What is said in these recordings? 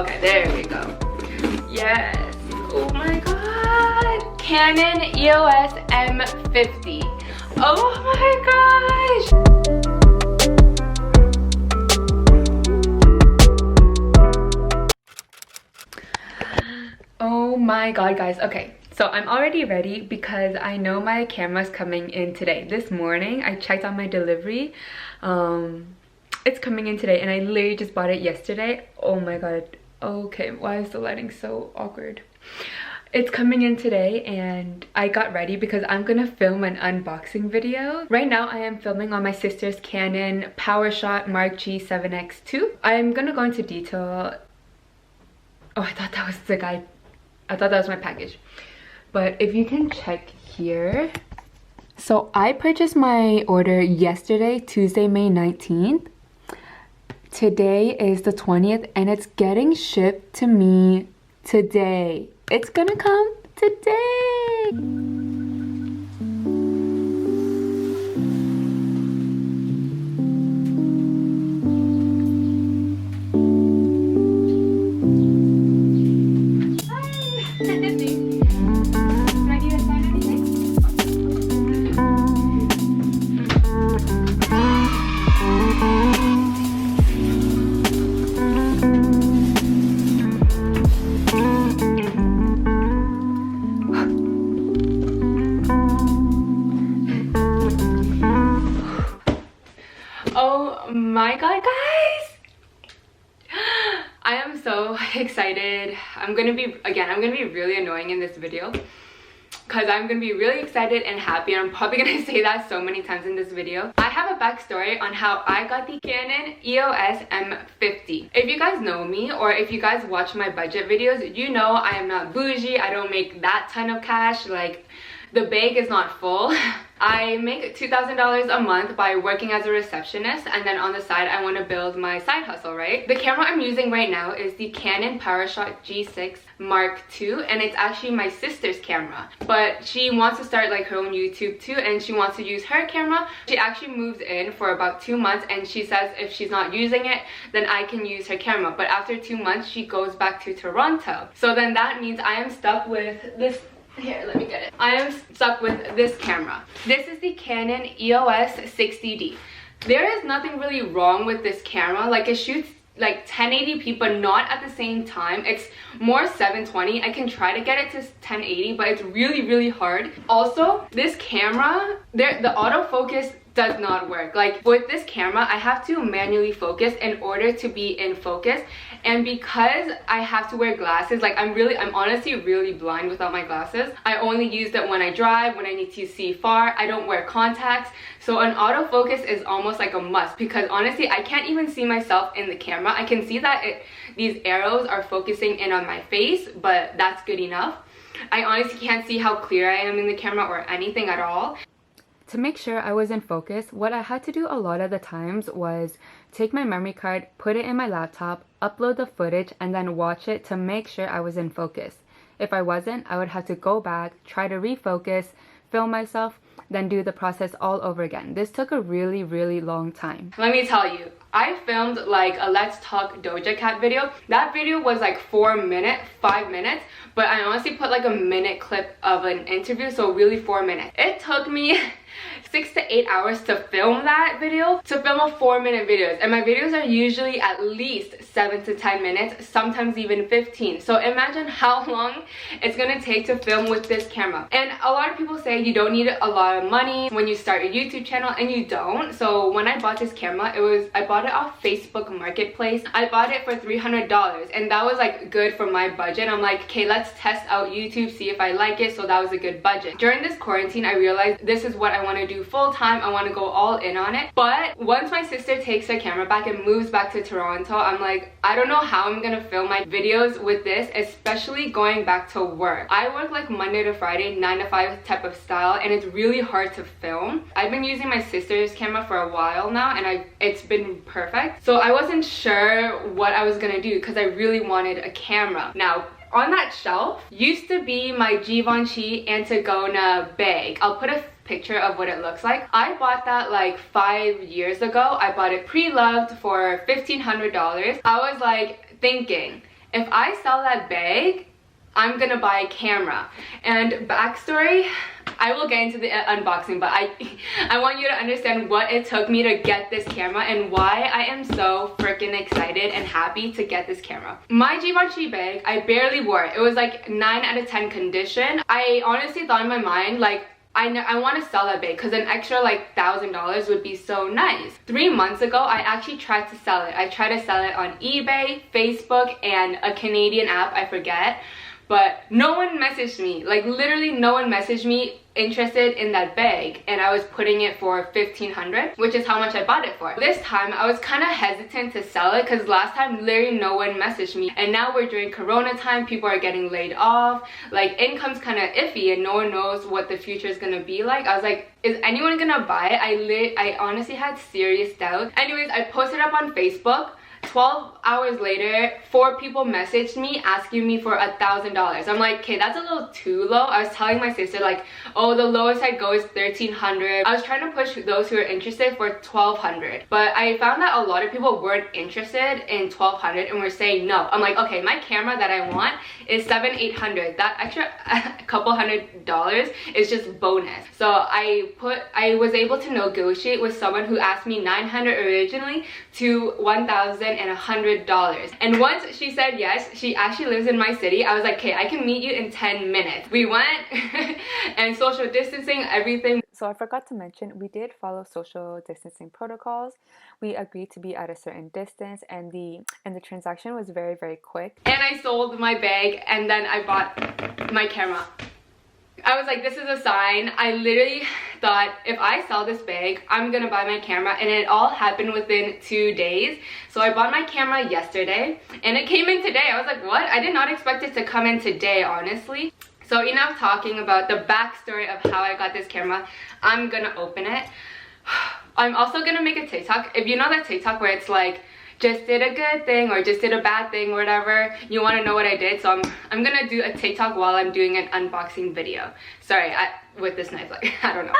Okay, there we go. Yes. Oh my god. Canon EOS M50. Oh my gosh. Oh my god, guys. Okay, so I'm already ready because I know my camera's coming in today. This morning I checked on my delivery. It's coming in today and I literally just bought it yesterday. Oh my god. Okay, why is the lighting so awkward? It's coming in today and I got ready because I'm gonna film an unboxing video. Right now I am filming on my sister's Canon PowerShot Mark G7X II. I'm gonna go into detail. Oh, I thought that was the guy. I thought that was my package. But if you can check here. So I purchased my order yesterday, Tuesday, May 19th. Today is the 20th and it's getting shipped to me today. It's gonna come today. Oh my god, guys, I am so excited. I'm gonna be really annoying in this video because I'm gonna be really excited and happy, and I'm probably gonna say that so many times in this video. I have a backstory on how I got the Canon EOS M50. If you guys know me or if you guys watch my budget videos, you know I am not bougie. I don't make that ton of cash. Like, the bag is not full. I make $2,000 a month by working as a receptionist, and then on the side I want to build my side hustle, right? The camera I'm using right now is the Canon PowerShot G6 Mark II, and it's actually my sister's camera. But she wants to start like her own YouTube too, and she wants to use her camera. She actually moved in for about 2 months, and she says if she's not using it, then I can use her camera. But after 2 months, she goes back to Toronto. So then that means I am stuck with this. Here, let me get it. I am stuck with this camera. This is the Canon EOS 60D. There is nothing really wrong with this camera. Like, it shoots like 1080p, but not at the same time. It's more 720. I can try to get it to 1080, but it's really hard. Also, this camera, the autofocus does not work. Like, with this camera, I have to manually focus in order to be in focus, and because I have to wear glasses, like I'm honestly really blind without my glasses. I only use it when I drive, when I need to see far. I don't wear contacts, so an autofocus is almost like a must, because honestly I can't even see myself in the camera. I can see that these arrows are focusing in on my face, but that's good enough. I honestly can't see how clear I am in the camera or anything at all. To make sure I was in focus, what I had to do a lot of the times was take my memory card, put it in my laptop, upload the footage, and then watch it to make sure I was in focus. If I wasn't, I would have to go back, try to refocus, film myself, then do the process all over again. This took a really long time. Let me tell you, I filmed like a Let's Talk Doja Cat video. That video was like 5 minutes, but I honestly put like a minute clip of an interview, so really 4 minutes. It took me 6 to 8 hours to film that video, to film a 4-minute videos, and my videos are usually at least 7 to 10 minutes, sometimes even 15. So imagine how long it's gonna take to film with this camera. And a lot of people say you don't need a lot of money when you start your YouTube channel, and you don't. So when I bought this camera, I bought it off Facebook Marketplace. I bought it for $300, and that was like good for my budget. I'm like, okay, let's test out YouTube, see if I like it. So that was a good budget. During this quarantine, I realized this is what I want to do full time. I want to go all in on it. But once my sister takes her camera back and moves back to Toronto, I'm like, I don't know how I'm gonna film my videos with this, especially going back to work. I work like Monday to Friday, 9 to 5 type of style, and it's really hard to film. I've been using my sister's camera for a while now, and it's been perfect. So I wasn't sure what I was gonna do because I really wanted a camera. Now, on that shelf used to be my Givenchy Antigona bag. I'll put a picture of what it looks like. I bought that like 5 years ago. I bought it pre-loved for $1,500. I was like thinking, if I sell that bag, I'm gonna buy a camera. And backstory, I will get into the unboxing, but I want you to understand what it took me to get this camera and why I am so freaking excited and happy to get this camera. My Givenchy bag, I barely wore it. It was like 9 out of 10 condition. I honestly thought in my mind, like, I want to sell that bag because an extra like $1,000 would be so nice. 3 months ago, I actually tried to sell it. I tried to sell it on eBay, Facebook, and a Canadian app, I forget. But no one messaged me. Like, literally no one messaged me interested in that bag, and I was putting it for $1,500, which is how much I bought it for. This time I was kind of hesitant to sell it because last time literally no one messaged me, and now we're during Corona time, people are getting laid off, like income's kind of iffy and no one knows what the future is gonna be like. I was like, is anyone gonna buy it? I honestly had serious doubt. Anyways, I posted up on Facebook. 12 hours later, 4 people messaged me asking me for $1,000. I'm like, okay, that's a little too low. I was telling my sister, like, oh, the lowest I'd go is $1,300. I was trying to push those who are interested for $1,200, but I found that a lot of people weren't interested in $1,200 and were saying no. I'm like, okay, my camera that I want is $700-800. That extra couple $100 is just bonus. So I was able to negotiate with someone who asked me $900 originally to $1,100. And once she said yes, she actually lives in my city. I was like, okay, I can meet you in 10 minutes. We went and social distancing, everything. So I forgot to mention, we did follow social distancing protocols. We agreed to be at a certain distance, and the transaction was very, very quick. And I sold my bag, and then I bought my camera. I was like, this is a sign. I literally thought, if I sell this bag, I'm gonna buy my camera, and it all happened within 2 days. So I bought my camera yesterday, and it came in today. I was like, what? I did not expect it to come in today, honestly. So enough talking about the backstory of how I got this camera. I'm gonna open it. I'm also gonna make a TikTok. If you know that TikTok where it's like, just did a good thing or just did a bad thing, whatever, you want to know what I did. So I'm gonna do a TikTok while I'm doing an unboxing video. Sorry, with this knife, like, I don't know.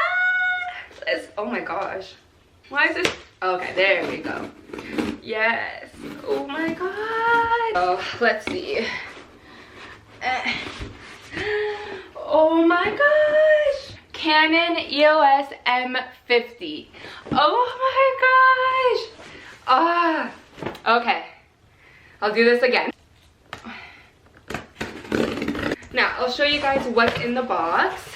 Oh my gosh, why is this? Okay, there we go. Yes. Oh my god. Oh, let's see. Oh my gosh, Canon EOS M50. Oh my gosh. Okay, I'll do this again. Now I'll show you guys what's in the box.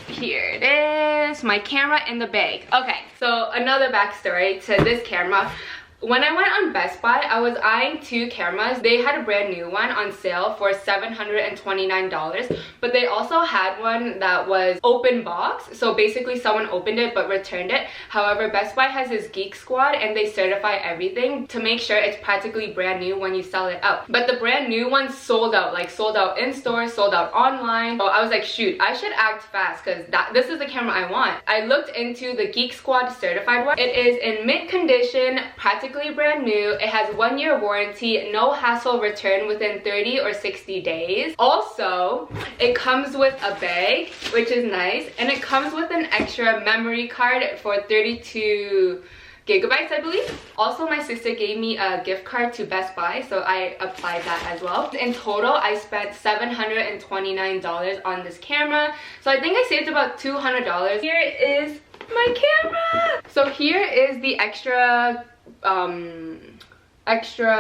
Here it is, my camera in the bag. Okay, so another backstory to this camera. When I went on Best Buy, I was eyeing 2 cameras. They had a brand new one on sale for $729, but they also had one that was open box. So basically someone opened it but returned it. However, Best Buy has this Geek Squad and they certify everything to make sure it's practically brand new when you sell it out. But the brand new one sold out, like sold out in store, sold out online. So I was like, shoot, I should act fast because this is the camera I want. I looked into the Geek Squad certified one. It is in mint condition, practically brand new. It has 1-year warranty, no hassle return within 30 or 60 days. Also, it comes with a bag, which is nice, and it comes with an extra memory card for 32 gigabytes, I believe. Also, my sister gave me a gift card to Best Buy, so I applied that as well. In total, I spent $729 on this camera, so I think I saved about $200. Here is my camera. So here is the extra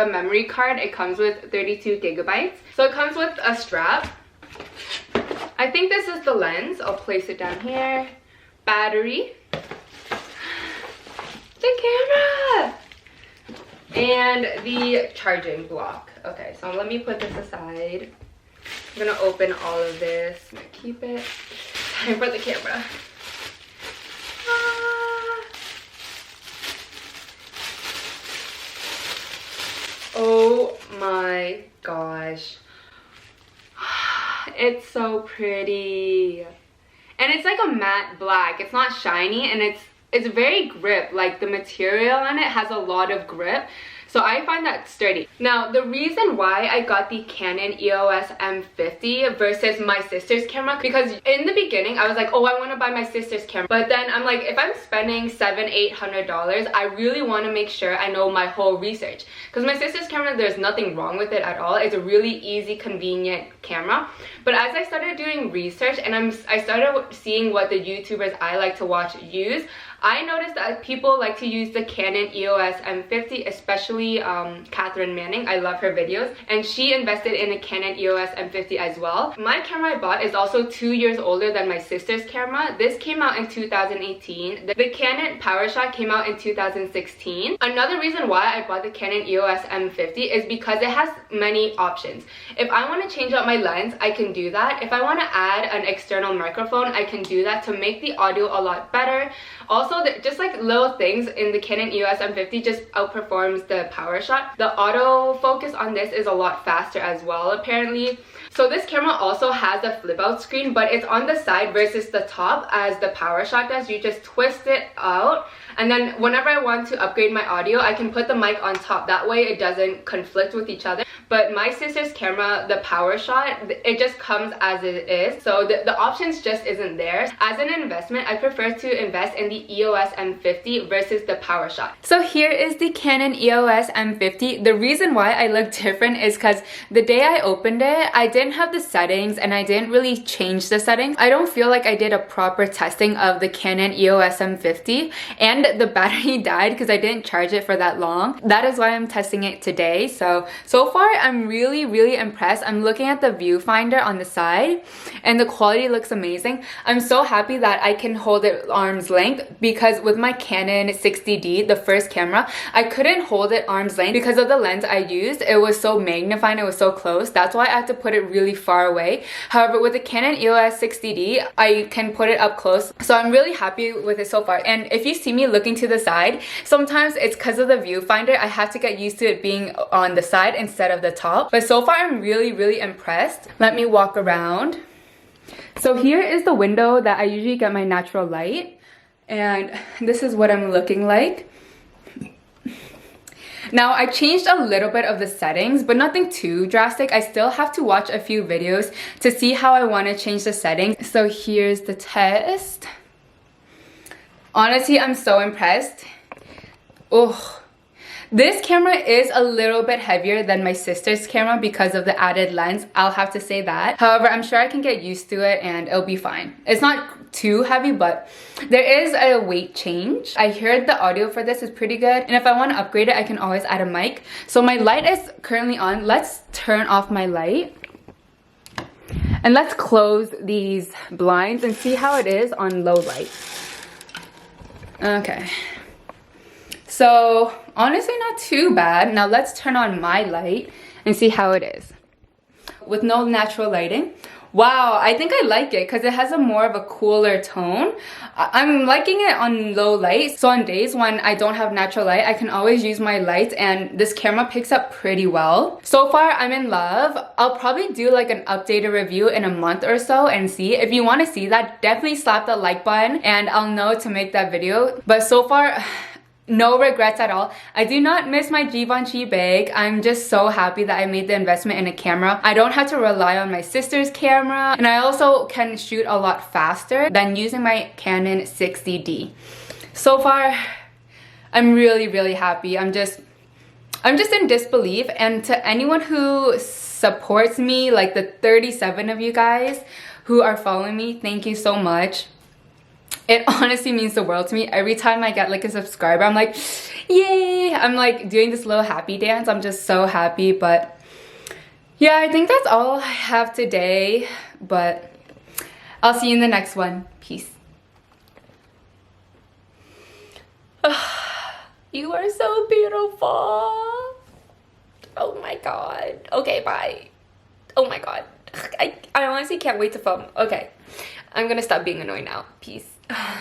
memory card. It comes with 32 gigabytes. So it comes with a strap. I think this is the lens. I'll place it down here. Battery. The camera. And the charging block. Okay, so let me put this aside. I'm gonna open all of this. I'm gonna keep it. Time for the camera. Oh my gosh, it's so pretty, and it's like a matte black. It's not shiny, and it's very grip. Like the material on it has a lot of grip, So I find that sturdy. Now, the reason why I got the Canon EOS M50 versus my sister's camera, because in the beginning I was like, oh, I want to buy my sister's camera, but then I'm like, if I'm spending $700-800, I really want to make sure I know my whole research, because my sister's camera, there's nothing wrong with it at all. It's a really easy, convenient camera. But as I started doing research and I started seeing what the YouTubers I like to watch use, I noticed that people like to use the Canon EOS M50, especially Catherine Manning. I love her videos, and she invested in a Canon EOS M50 as well. My camera I bought is also 2 years older than my sister's camera. This came out in 2018. The Canon PowerShot came out in 2016. Another reason why I bought the Canon EOS M50 is because it has many options. If I want to change out my lens, I can do that. If I want to add an external microphone, I can do that to make the audio a lot better. Also, just like little things in the Canon EOS M50 just outperforms the PowerShot. The autofocus on this is a lot faster as well, apparently. So this camera also has a flip out screen, but it's on the side versus the top as the PowerShot does. You just twist it out, and then whenever I want to upgrade my audio, I can put the mic on top. That way it doesn't conflict with each other. But my sister's camera, the PowerShot, it just comes as it is. So the options just isn't there. As an investment, I prefer to invest in the EOS M50 versus the PowerShot. So here is the Canon EOS M50. The reason why I look different is because the day I opened it, I didn't have the settings and I didn't really change the settings. I don't feel like I did a proper testing of the Canon EOS M50, and the battery died because I didn't charge it for that long. That is why I'm testing it today. So far I'm really impressed. I'm looking at the viewfinder on the side and the quality looks amazing. I'm so happy that I can hold it arm's length, because with my Canon 60D, the first camera, I couldn't hold it arm's length because of the lens I used. It was so magnifying, it was so close. That's why I had to put it really far away. However, with the Canon EOS 60D, I can put it up close. So I'm really happy with it so far. And if you see me looking to the side, sometimes it's because of the viewfinder. I have to get used to it being on the side instead of the top. But so far I'm really impressed. Let me walk around. So here is the window that I usually get my natural light, and this is what I'm looking like. Now, I changed a little bit of the settings, but nothing too drastic. I still have to watch a few videos to see how I want to change the settings. So here's the test. Honestly, I'm so impressed. Oh, this camera is a little bit heavier than my sister's camera because of the added lens. I'll have to say that. However, I'm sure I can get used to it and it'll be fine. It's not too heavy, but there is a weight change. I heard the audio for this is pretty good, and if I want to upgrade it, I can always add a mic. So my light is currently on. Let's turn off my light. And let's close these blinds and see how it is on low light. Okay. So honestly, not too bad. Now let's turn on my light and see how it is with no natural lighting. Wow, I think I like it because it has a more of a cooler tone. I'm liking it on low light. So on days when I don't have natural light, I can always use my lights, and this camera picks up pretty well. So far, I'm in love. I'll probably do like an updated review in a month or so and see. If you want to see that, definitely slap the like button and I'll know to make that video. But so far, no regrets at all. I do not miss my Givenchy bag. I'm just so happy that I made the investment in a camera. I don't have to rely on my sister's camera, and I also can shoot a lot faster than using my Canon 60D. So far, I'm really happy. I'm just in disbelief. And to anyone who supports me, like the 37 of you guys who are following me, thank you so much. It honestly means the world to me. Every time I get like a subscriber, I'm like, yay! I'm like doing this little happy dance. I'm just so happy. But yeah, I think that's all I have today. But I'll see you in the next one. Peace. You are so beautiful. Oh my god. Okay, bye. Oh my god. I honestly can't wait to film. Okay. I'm gonna stop being annoying now. Peace.